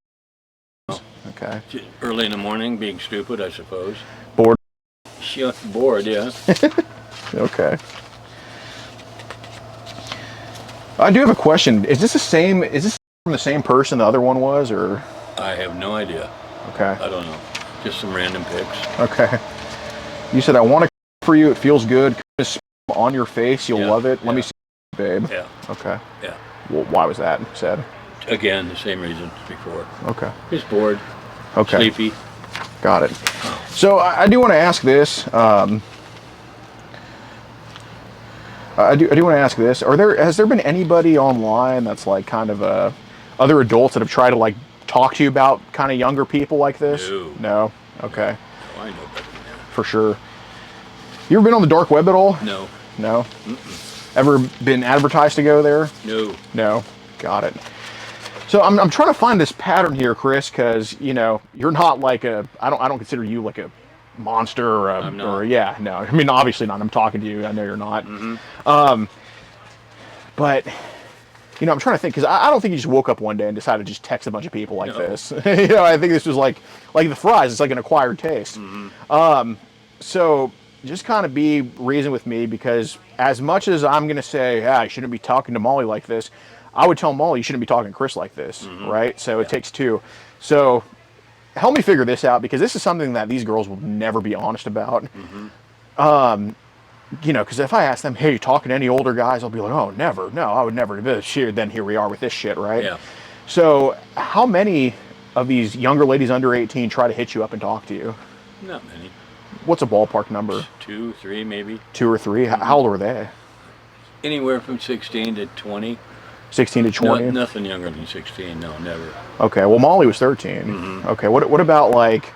C: Okay.
E: Early in the morning, being stupid, I suppose.
C: Bored?
E: Bored, yeah.
C: Okay. I do have a question. Is this from the same person the other one was, or?
E: I have no idea.
C: Okay.
E: I don't know. Just some random pics.
C: Okay. You said, I want to for you. It feels good. Just on your face. You'll love it. Let me see, babe.
E: Yeah.
C: Okay.
E: Yeah.
C: Well, why was that said?
E: Again, the same reason as before.
C: Okay.
E: Just bored.
C: Okay.
E: Sleepy.
C: Got it. So I do want to ask this. I do want to ask this. Has there been anybody online that's like kind of other adults that have tried to like talk to you about kind of younger people like this? No. Okay.
E: No, I know better than that.
C: For sure. You ever been on the dark web at all?
E: No.
C: No? Ever been advertised to go there?
E: No.
C: No. Got it. So I'm trying to find this pattern here, Chris, because you know you're not like I don't consider you like a monster or
E: I'm not.
C: I mean obviously not. I'm talking to you. I know you're not. But you know, I'm trying to think because I don't think you just woke up one day and decided to just text a bunch of people like this. You know, I think this was like the fries. It's like an acquired taste. So just kind of be reason with me because as much as I'm gonna say, I shouldn't be talking to Molly like this, I would tell Molly you shouldn't be talking to Chris like this, right? So it takes two. So help me figure this out because this is something that these girls will never be honest about. You know, because if I ask them, hey, you talking to any older guys? I'll be like, oh, never. No, I would never do this shit. Then here we are with this shit, right?
E: Yeah.
C: So how many of these younger ladies under 18 try to hit you up and talk to you?
E: Not many.
C: What's a ballpark number?
E: 2, 3 maybe.
C: 2 or 3? How old were they?
E: Anywhere from 16 to 20.
C: 16 to 20?
E: No, nothing younger than 16, no, never.
C: Okay, well, Molly was 13. Okay, what about like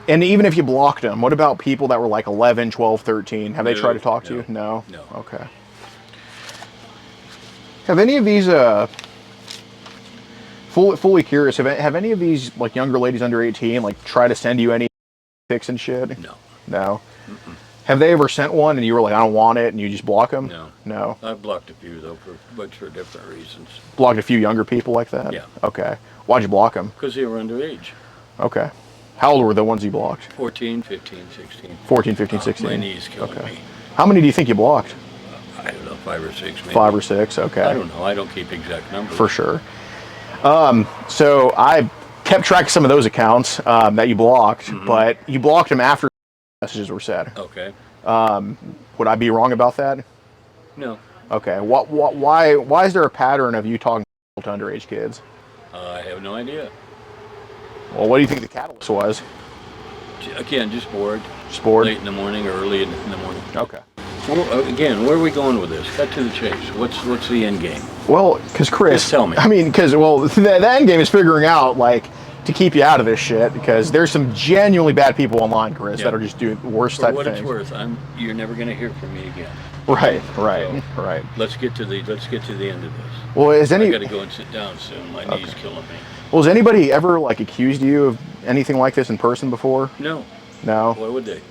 C: And even if you blocked them, what about people that were like 11, 12, 13? Have they
E: No,
C: tried to talk to
E: no,
C: you? No?
E: no.
C: Okay. Have any of these, fully curious, have any of these like younger ladies under 18 like try to send you any pics and shit?
E: No.
C: No? Have they ever sent one and you were like, I don't want it, and you just block them?
E: No.
C: No?
E: I've blocked a few though, but for different reasons.
C: Blocked a few younger people like that?
E: Yeah.
C: Okay. Why'd you block them?
E: Because they were underage.
C: Okay. How old were the ones you blocked?
E: 14, 15, 16.
C: 14, 15, 16?
E: My knee's killing
C: Okay.
E: me.
C: How many do you think you blocked?
E: I don't know, 5 or 6 maybe.
C: 5 or 6? Okay.
E: I don't know. I don't keep exact numbers.
C: For sure. So I kept track of some of those accounts that you blocked, but you blocked them after messages were said.
E: Okay.
C: Would I be wrong about that?
E: No.
C: Okay. Why is there a pattern of you talking to underage kids?
E: I have no idea.
C: Well, what do you think the catalyst was?
E: Again, just bored.
C: Just bored?
E: Late in the morning or early in the morning.
C: Okay.
E: Well, again, where are we going with this? Cut to the chase. What's the end game?
C: Well, because Chris,
E: Just tell me.
C: I mean, because the end game is figuring out like to keep you out of this shit, because there's some genuinely bad people online, Chris, that are just doing the worst type of things.
E: For what it's worth, you're never going to hear from me again.
C: Right.
E: So, let's get to the end of this.
C: Well,
E: I got to go and sit down soon. My knee's killing me.
C: Well, has anybody ever like accused you of anything like this in person before?
E: No.
C: No.
E: Why would they?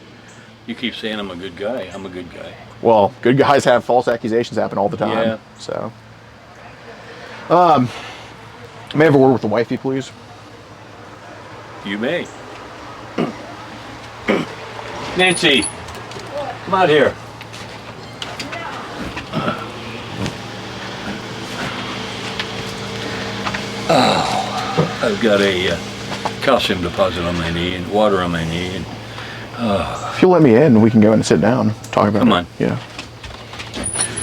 E: You keep saying I'm a good guy. I'm a good guy.
C: Well, good guys have false accusations happen all the time.
E: Yeah.
C: So, may I have a word with the wifey, please?
E: You may. Nancy, come out here. Oh, I've got a calcium deposit on my knee and water on my knee. And,
C: If you'll let me in, we can go in and sit down, talk about it.
E: Come on.
C: Yeah.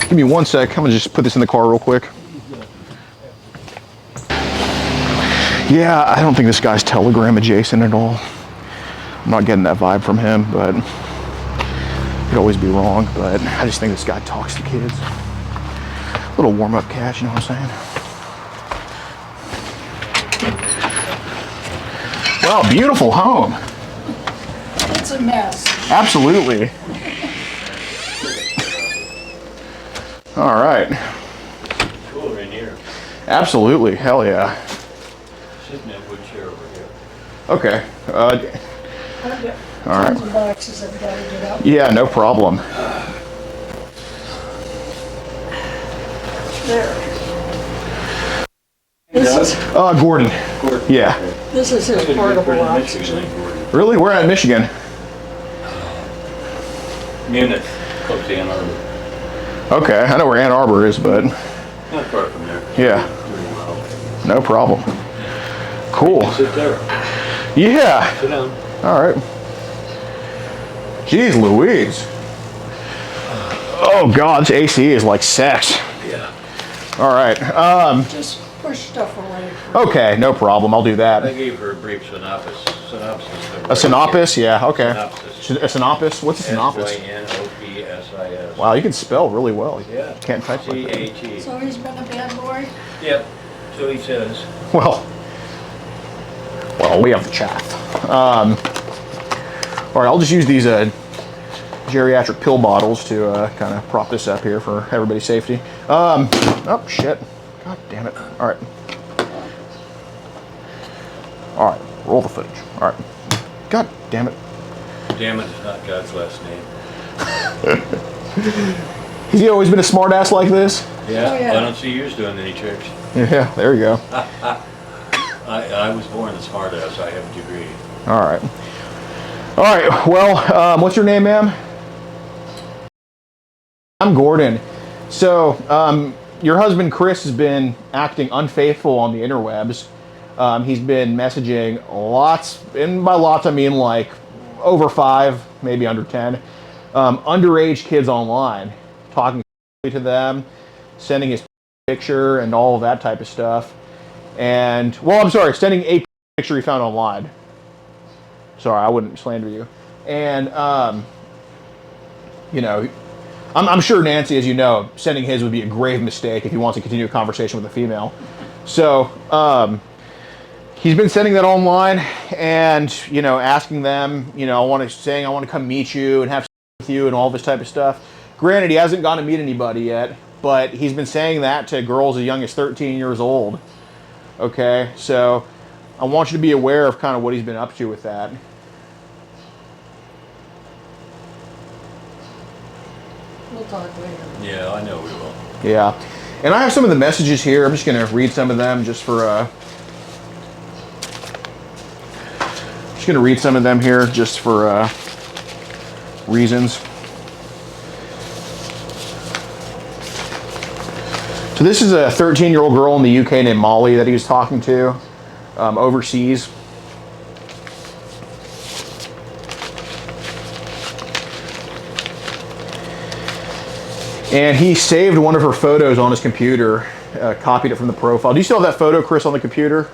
C: Give me 1 sec. I'm gonna just put this in the car real quick. Yeah, I don't think this guy's Telegram adjacent at all. I'm not getting that vibe from him, but could always be wrong. But I just think this guy talks to kids. A little warm-up cash, you know what I'm saying? Well, beautiful home.
D: It's a mess.
C: Absolutely. All right.
E: cooler in here.
C: Absolutely. Hell yeah.
E: Sit in that wood chair over here.
C: Okay.
D: I've got
C: All right.
D: tons of boxes I've got to get out.
C: Yeah, no problem.
D: There. This is,
C: Gordon. Yeah.
D: this is his portable oxygen.
C: Really? We're at Michigan.
E: Munich, close to Ann Arbor.
C: Okay, I know where Ann Arbor is, but
E: Not far from there.
C: yeah,
E: 30 miles.
C: no problem. Cool.
E: Sit there.
C: Yeah.
E: Sit down.
C: All right. Jeez Louise. Oh God, this AC is like sex.
E: Yeah.
C: All right.
D: Just push stuff away.
C: Okay, no problem. I'll do
E: I
C: that.
E: gave her a brief synopsis.
C: A synopsis? Yeah. Okay.
E: Synopsis.
C: A synopsis? What's a synopsis?
E: synopsis?
C: Wow, you can spell really well.
E: Yeah.
C: Can't type like that.
E: C-A-T.
D: So he's been a bad boy?
E: Yep. So he says.
C: Well, we have the chaff. All right, I'll just use these geriatric pill bottles to kind of prop this up here for everybody's safety. Oh, shit. God damn it. All right. All right, roll the footage. All right. God damn it.
E: Damn it, it's not God's last name.
C: Has he always been a smart ass like this?
E: Yeah.
D: Oh, yeah.
E: I don't see you doing any tricks.
C: Yeah, there you go.
E: I was born a smart ass. I have a degree.
C: All right. All right, well, what's your name, ma'am? I'm Gordon. So, your husband Chris has been acting unfaithful on the interwebs. He's been messaging lots, and by lots I mean like over 5, maybe under 10, underage kids online, talking to them, sending his picture and all of that type of stuff. And, well, I'm sorry, sending a picture he found online. Sorry, I wouldn't slander you. And, you know, I'm sure Nancy, as you know, sending his would be a grave mistake if he wants to continue a conversation with a female. So, he's been sending that online and, you know, asking them, you know, saying I want to come meet you and have sex with you and all this type of stuff. Granted, he hasn't gone to meet anybody yet, but he's been saying that to girls as young as 13 years old. Okay, so I want you to be aware of kind of what he's been up to with that.
D: We'll talk later.
E: Yeah, I know we will.
C: Yeah, and I have some of the messages here. I'm just going to read some of them just for reasons. So this is a 13-year-old girl in the UK named Molly that he was talking to overseas. And he saved one of her photos on his computer, copied it from the profile. Do you still have that photo, Chris, on the computer?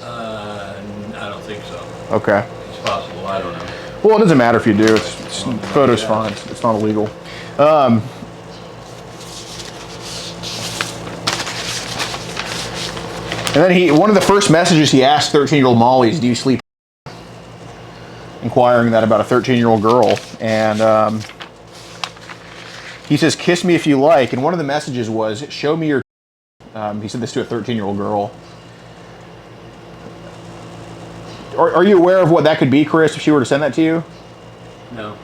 E: I don't think so.
C: Okay.
E: It's possible. I don't know.
C: Well, it doesn't matter if you do. Photo's fine. It's not illegal. And then one of the first messages he asked 13-year-old Molly is, "Do you sleep?" Inquiring that about a 13-year-old girl, and he says, "Kiss me if you like." And one of the messages was, "Show me your." He said this to a 13-year-old girl. Are you aware of what that could be, Chris? If she were to send that to you?
E: No.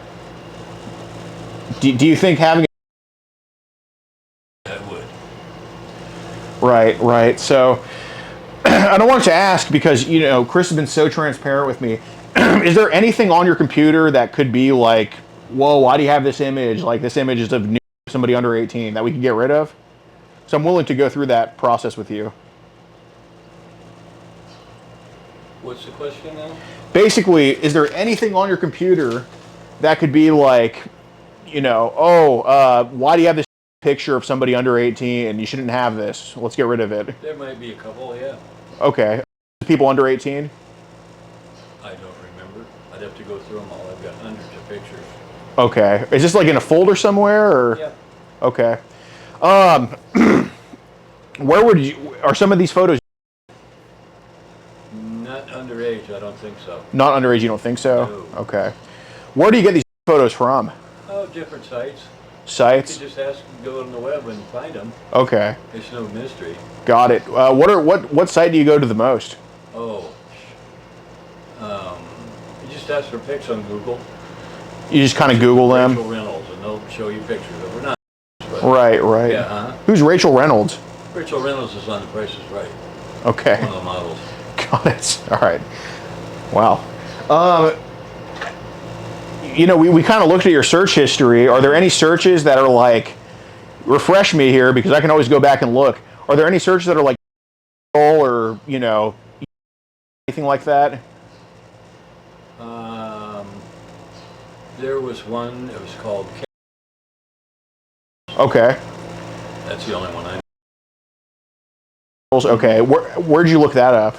C: Do you think having
E: That would.
C: Right. So I don't want to ask because, you know, Chris has been so transparent with me. Is there anything on your computer that could be like, whoa, why do you have this image? Like this image is of somebody under 18 that we could get rid of? So I'm willing to go through that process with you.
E: What's the question now?
C: Basically, is there anything on your computer that could be like, you know, why do you have this picture of somebody under 18 and you shouldn't have this? Let's get rid of it.
E: There might be a couple, yeah.
C: Okay. People under 18?
E: I don't remember. I'd have to go through them all. I've got hundreds of pictures.
C: Okay. Is this like in a folder somewhere or?
E: Yeah.
C: Okay. Are some of these photos?
E: Not underage, I don't think so.
C: Not underage, you don't think so?
E: No.
C: Okay. Where do you get these photos from?
E: Oh, different sites.
C: Sites?
E: You just ask, go on the web and find them.
C: Okay.
E: There's no mystery.
C: Got it. What site do you go to the most?
E: Oh. You just ask for pics on Google.
C: You just kind of Google them?
E: Rachel Reynolds, and they'll show you pictures of her. Not, but
C: Right.
E: yeah,
C: Who's Rachel Reynolds?
E: Rachel Reynolds is on The Price is Right.
C: Okay.
E: One of the models.
C: Got it. All right. Wow. You know, we kind of looked at your search history. Are there any searches that are like, refresh me here because I can always go back and look. Are there any searches that are like, or, you know, anything like that?
E: There was one, it was called
C: Okay.
E: That's the only one I
C: know. Okay. Where'd you look that up?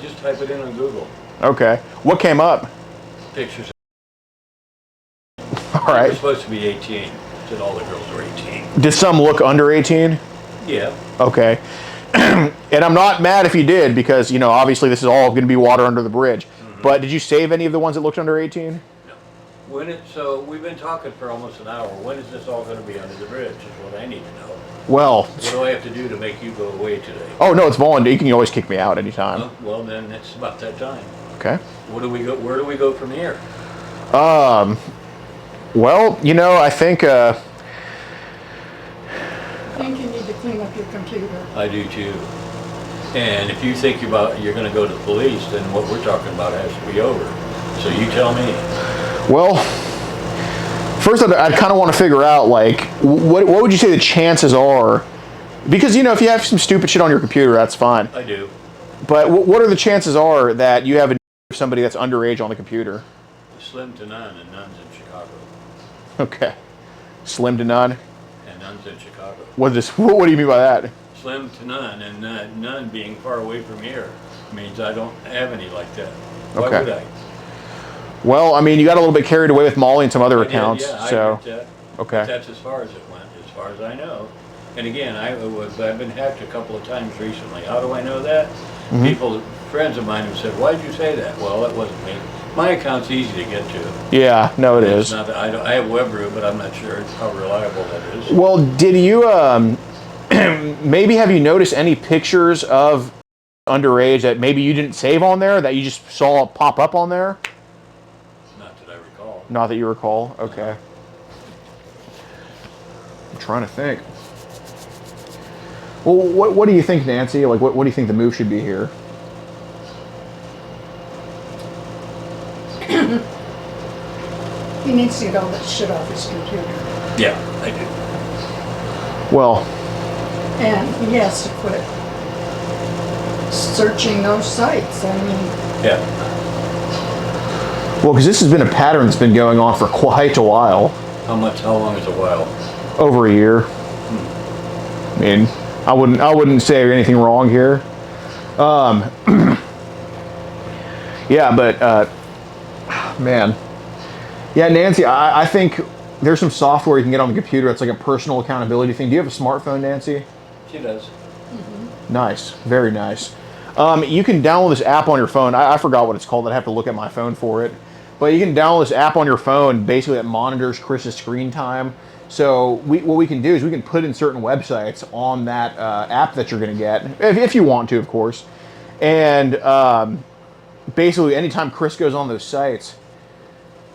E: just type it in on Google.
C: Okay. What came up?
E: Pictures.
C: All right.
E: They're supposed to be 18. Said all the girls were 18.
C: Did some look under 18?
E: Yeah.
C: Okay. And I'm not mad if you did because, you know, obviously this is all going to be water under the bridge. Mm-hmm. But did you save any of the ones that looked under 18?
E: No. So we've been talking for almost an hour. When is this all going to be under the bridge is what I need to know.
C: Well.
E: What do I have to do to make you go away today?
C: Oh, no, it's voluntary. You can always kick me out anytime.
E: Oh, well, then it's about that time.
C: Okay.
E: Where do we go from here?
C: Well, you know, I think
D: I think you need to clean up your computer.
E: I do too. And if you think you're going to go to the police, then what we're talking about has to be over. So you tell me.
C: Well, first I'd kind of want to figure out, like, what would you say the chances are? Because, you know, if you have some stupid shit on your computer, that's fine.
E: I do.
C: But what are the chances are that you have somebody that's underage on the computer?
E: Slim to none, and none's in Chicago.
C: Okay. Slim to none?
E: And none's in Chicago.
C: What do you mean by that?
E: Slim to none, and none being far away from here means I don't have any like that. Why
C: Okay.
E: would I?
C: Well, I mean, you got a little bit carried away with Molly and some other accounts.
E: I did, yeah,
C: so
E: I heard that.
C: okay.
E: But that's as far as it went. As far as I know, And again, I've been hacked a couple of times recently. How do I know that?
C: Mm-hmm.
E: Friends of mine have said, "Why'd you say that?" Well, that wasn't me. My account's easy to get to.
C: Yeah, no, it
E: It's
C: is.
E: not, I have Webroot, but I'm not sure how reliable that is.
C: Well, did you maybe have you noticed any pictures of underage that maybe you didn't save on there that you just saw pop up on there?
E: Not that I recall.
C: Not that you recall. Okay. I'm trying to think. Well, what do you think, Nancy? Like, what do you think the move should be here?
D: He needs to get all that shit off his computer.
E: Yeah, I do.
C: Well,
D: And he has to quit searching those sites. I mean,
E: Yeah.
C: well, because this has been a pattern that's been going on for quite a while.
E: How long is a while?
C: Over a year. I mean, I wouldn't say anything wrong here. Yeah, but man, yeah, Nancy, I think there's some software you can get on the computer. It's like a personal accountability thing. Do you have a smartphone, Nancy?
E: She does.
C: Nice, very nice. You can download this app on your phone. I forgot what it's called. I'd have to look at my phone for it. But you can download this app on your phone, basically that monitors Chris's screen time. So what we can do is we can put in certain websites on that app that you're going to get, if you want to, of course. And basically, anytime Chris goes on those sites,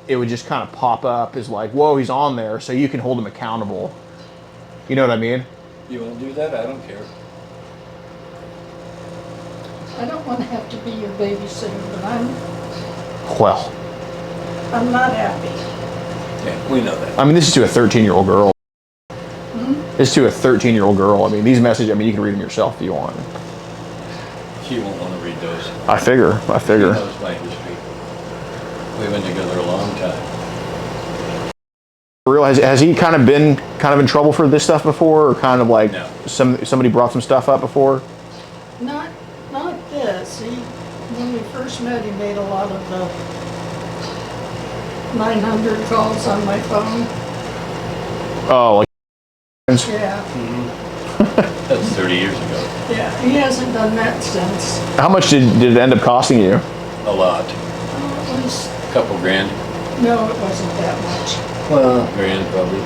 C: it would just kind of pop up as like, whoa, he's on there, so you can hold him accountable. You know what I mean?
E: You want to do that? I don't care.
D: I don't want to have to be your babysitter, but
C: Well,
D: I'm not happy.
E: Yeah, we know that.
C: I mean, this is to a 13-year-old girl. This is to a 13-year-old girl. I mean, these messages, I mean, you can read them yourself if you want.
E: She won't want to read those.
C: I figure.
E: She knows my history. We've been together a long time.
C: For real, has he kind of been in trouble for this stuff before, or kind of like
E: No.
C: somebody brought some stuff up before?
D: Not this. When we first met, he made a lot of the 900 calls on my phone.
C: Oh, like
D: Yeah,
E: That's 30 years ago.
D: yeah. He hasn't done that since.
C: how much did it end up costing you?
E: A lot.
D: It was,
E: A couple grand.
D: no, it wasn't that much.
E: Well, grand probably.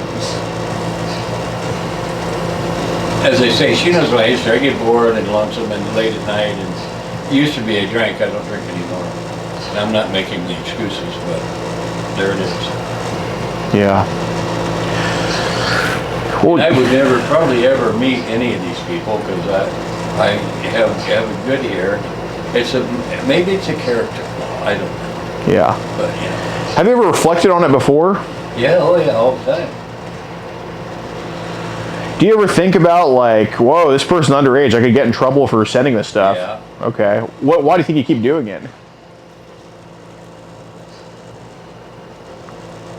E: As they say, she knows my history. I get bored and lonesome and late at night, and it used to be I drank. I don't drink anymore. And I'm not making the excuses, but there it is.
C: Yeah. Well,
E: I would never, probably ever meet any of these people because I have a good ear. Maybe it's a character flaw. I don't know.
C: yeah.
E: But you know.
C: Have you ever reflected on it before?
E: Yeah, oh yeah, all the time.
C: Do you ever think about like, whoa, this person's underage, I could get in trouble for sending this stuff?
E: Yeah.
C: Okay. Why do you think you keep doing it?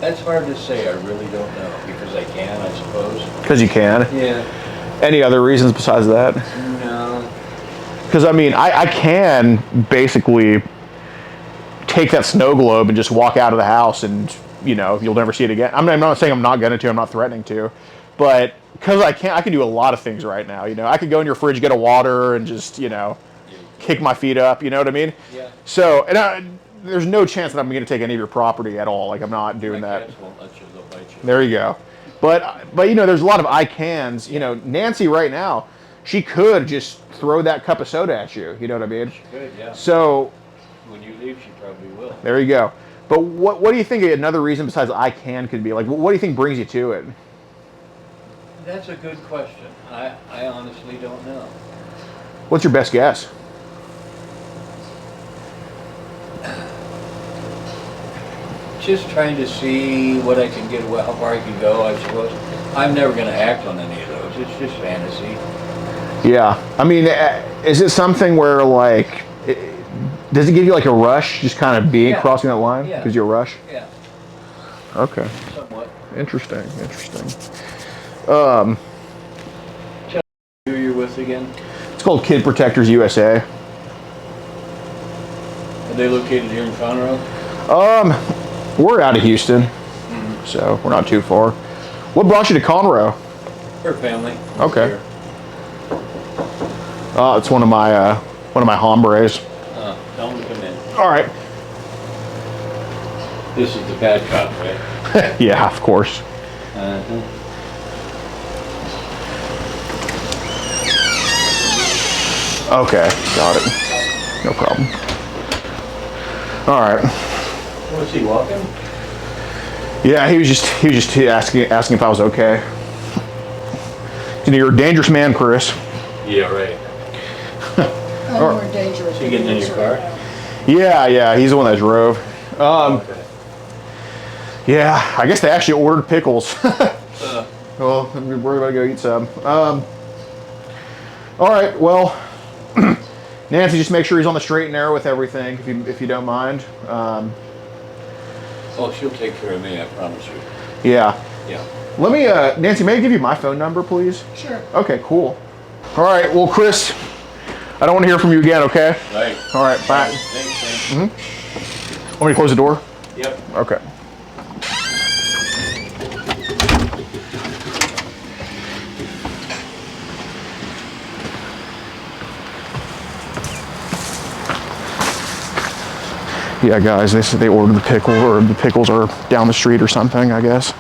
E: That's hard to say. I really don't know because I can, I suppose.
C: Because you can.
E: Yeah.
C: Any other reasons besides that?
E: No.
C: Because I mean, I can basically take that snow globe and just walk out of the house, and you'll never see it again. I'm not saying I'm not going to. I'm not threatening to, but because I can do a lot of things right now. I could go in your fridge, get a water, and just kick my feet up. You know what I mean?
E: Yeah.
C: So there's no chance that I'm going to take any of your property at all. Like I'm not doing
E: My
C: that.
E: cats won't let you, they'll bite you.
C: There you go. But there's a lot of I cans. Nancy right now, she could just throw that cup of soda at you. You know what I mean?
E: Good, yeah.
C: So
E: When you leave, she probably will.
C: there you go. But what do you think another reason besides I can could be? Like, what do you think brings you to it?
E: That's a good question. I honestly don't know.
C: What's your best guess?
E: Just trying to see what I can get, how far I can go, I suppose. I'm never going to act on any of those. It's just fantasy.
C: Yeah. I mean, is it something where like, does it give you like a rush just kind of being crossing that line?
E: Yeah.
C: Gives you a rush?
E: Yeah,
C: Okay.
E: somewhat.
C: Interesting.
E: Who you're with again?
C: It's called Kid Protectors USA.
E: Are they located here in Conroe?
C: We're out of Houston, so we're not too far. What brought you to Conroe?
E: Her family.
C: Okay.
E: Here.
C: It's one of my hombres.
E: Tell them to come in.
C: All right.
E: This is the bad cop, right?
C: Yeah, of course.
E: Uh-huh.
C: Okay, got it. No problem. All right.
E: Was he walking?
C: Yeah, he was just asking if I was okay. You know, you're a dangerous man, Chris.
E: Yeah, right.
D: I'm more dangerous.
E: Is he getting in your car?
C: Yeah, he's the one that drove.
E: Okay.
C: Yeah, I guess they actually ordered pickles. Well, we're gonna go eat some. All right, well, Nancy, just make sure he's on the straight and narrow with everything, if you don't mind.
E: Oh, she'll take care of me, I promise you.
C: Yeah.
E: Yeah.
C: Let me, Nancy, may I give you my phone number, please?
D: Sure.
C: Okay, cool. All right, well, Chris, I don't want to hear from you again, okay?
E: Right.
C: All right, bye.
E: Thanks,
C: Want me to close the door?
E: Yep.
C: Okay. Yeah, guys, they said they ordered the pickle, or the pickles are down the street or something, I guess.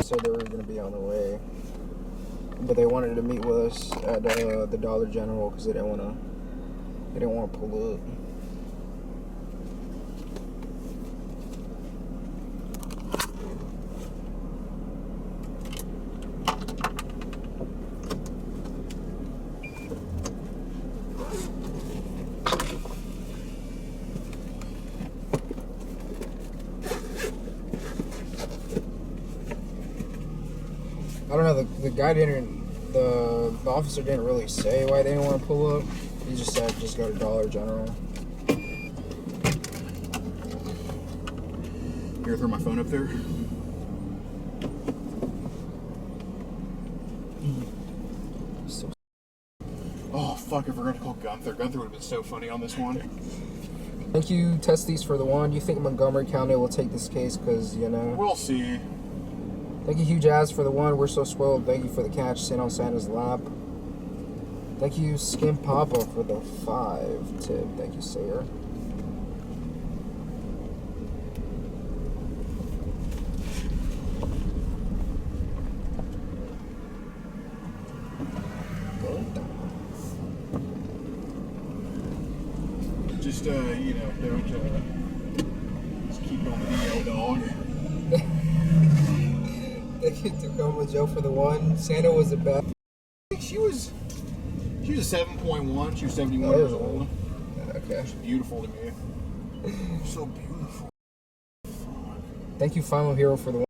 F: Said they were going to be on the way, but they wanted to meet with us at the Dollar General because they didn't want to pull up. I don't know, the guy didn't, the officer didn't really say why they didn't want to pull up. He just said just go to Dollar General.
C: Here, throw my phone up there.
F: So,
C: Oh, fuck, I forgot to call Gunther. Gunther would have been so funny on this one.
F: thank you, Testes, for the one. Do you think Montgomery County will take this case? Because, you know.
C: We'll see.
F: Thank you, Huge Ass, for the one. We're so spoiled. Thank you for the catch. Sit on Santa's lap. Thank you, Skim Papa, for the 5 tip. Thank you, Sayer.
C: Just, you know, don't, just keep on the dog.
F: Thank you, Tacoma Joe, for the one. Santa was the best.
C: She was a 7.1. She was 71 years old.
F: Okay.
C: She's beautiful to me. So beautiful.
F: Thank you, Final Hero, for the one.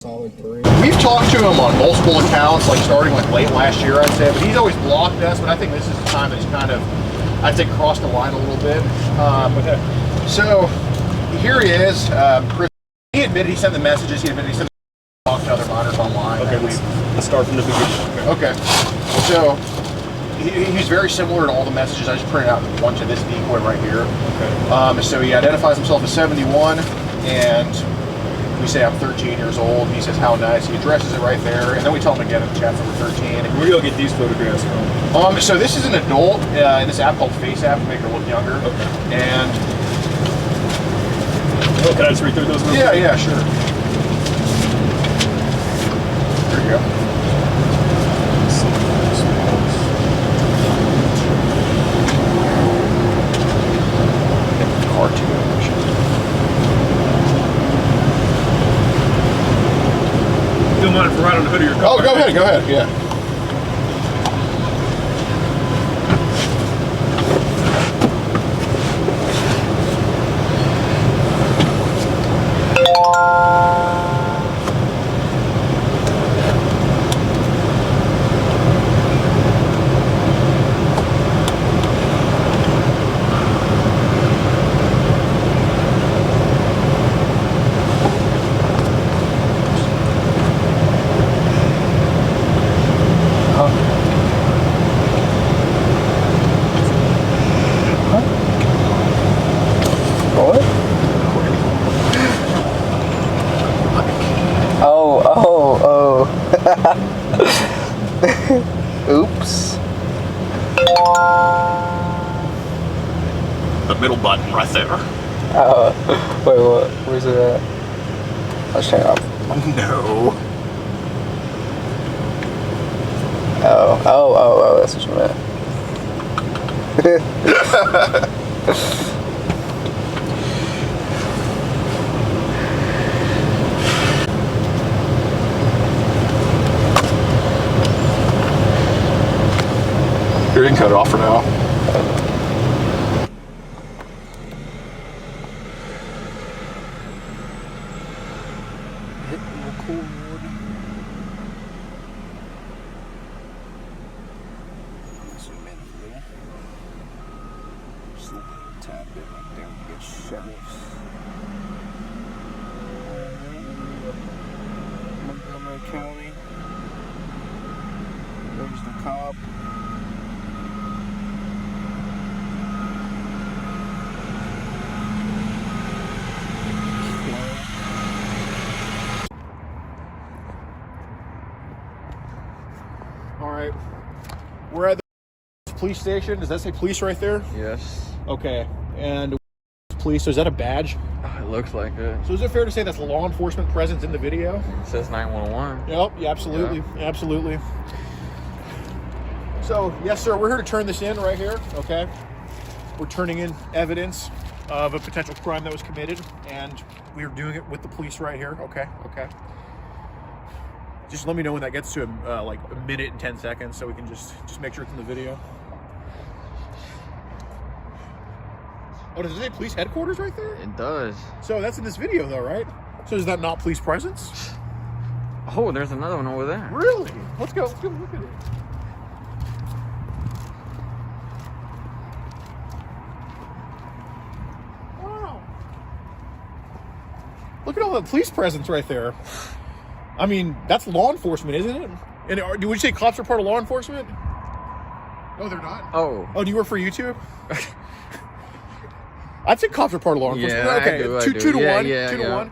F: Solid 3.
C: We've talked to him on multiple accounts, like starting like late last year, I'd say, but he's always blocked us. But I think this is the time that he's kind of, I'd say, crossed the line a little bit. So here he is. Chris, he admitted he sent the messages. He admitted he sent talk to other miners online.
G: Okay, let's start from the beginning.
C: Okay. So he's very similar to all the messages. I just printed out one to this decoy right here.
G: Okay.
C: So he identifies himself as 71, and we say I'm 13 years old. He says how nice. He addresses it right there, and then we tell him again in the chat that we're 13.
G: Where do you get these photographs from?
C: So this is an adult in this app called Face App to make her look younger.
G: Okay.
C: And
G: oh, can I just read through those? Real quick?
C: yeah, sure. There you go. Cartoon.
G: You don't mind if I write on the hood of your car?
C: Oh, go ahead, yeah.
B: The middle button right there.
F: Wait, what? Where's it at? Let's turn it off.
B: No.
F: Oh, that's what you meant.
C: Here, you can cut it off for now.
F: Zoom in a little. Just a little tad bit right there. We get sheriffs. Montgomery County. There's the cop.
C: All right, we're at the police station. Does that say police right there?
H: Yes.
C: Okay, and police. So is that a badge?
H: It looks like it.
C: So is it fair to say that's law enforcement presence in the video?
H: It says 911.
C: Yep. Yeah, absolutely.
H: Yeah.
C: Absolutely. So yes, sir. We're here to turn this in right here. Okay. We're turning in evidence of a potential crime that was committed, and we are doing it with the police right here. Okay. Okay. Just let me know when that gets to like a minute and 10 seconds, so we can just make sure it's in the video. Oh, does it say police headquarters right there?
H: It does.
C: So that's in this video, though, right? So is that not police presence?
H: Oh, there's another one over there.
C: Really? Let's go look at it. Wow. Look at all the police presence right there. I mean, that's law enforcement, isn't it? And would you say cops are part of law enforcement? No, they're not.
H: Oh.
C: Oh, do you work for YouTube? I'd say cops are part of law enforcement.
H: Yeah,
C: Okay,
H: I do.
C: two to one.
H: Yeah,
C: 2 to 1.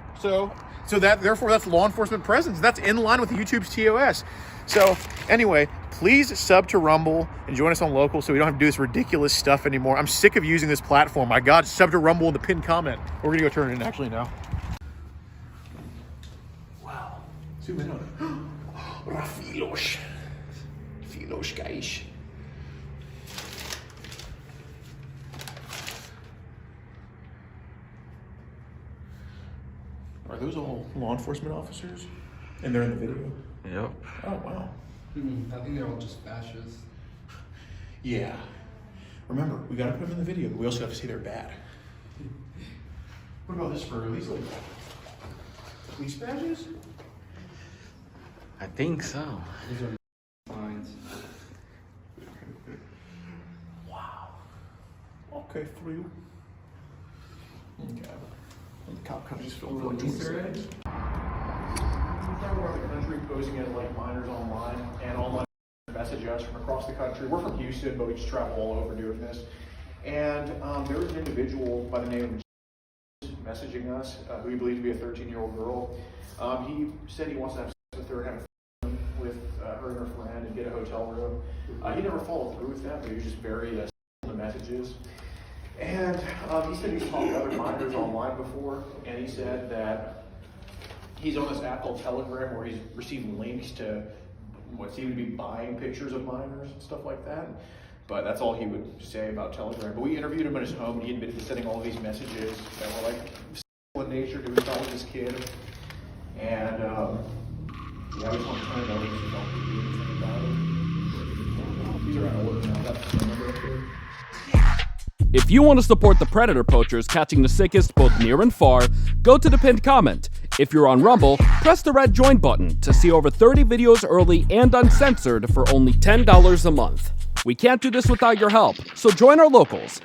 C: So therefore that's law enforcement presence. That's in line with YouTube's TOS. So anyway, please sub to Rumble and join us on Local so we don't have to do this ridiculous stuff anymore. I'm sick of using this platform. My God, sub to Rumble in the pinned comment. We're gonna go turn it in actually now. Wow. Zoom in on it. Rafilos. Filos, guys. Are those all law enforcement officers? And they're in the video?
H: Yep.
C: Oh, wow.
F: I think they're all just fascists.
C: Yeah. Remember, we gotta put them in the video, but we also have to say they're bad. What about this for these like police badges?
H: I think so.
F: These are fines.
C: Wow. Okay, for you. Okay. And the cop companies filled for like 20 seconds. We travel around the country posing as like minors online, and online message us from across the country. We're from Houston, but we just travel all over doing this. And there was an individual by the name of messaging us, who we believe to be a 13-year-old girl. He said he wants to have sex with her and have fun with her and her friend and get a hotel room. He never followed through with that, but he was just very on the messages. And he said he's talked to other minors online before, and he said that he's on this app called Telegram where he's receiving links to what seem to be buying pictures of minors and stuff like that. But that's all he would say about Telegram. But we interviewed him at his home, and he admitted to sending all of these messages that were like sexual in nature to his child, his kid. And yeah, we just want to turn it over so you don't do anything about it. These are out of order now. That's the number up there.
A: If you want to support the predator poachers catching the sickest both near and far, go to the pinned comment. If you're on Rumble, press the red join button to see over 30 videos early and uncensored for only $10 a month. We can't do this without your help, so join our locals.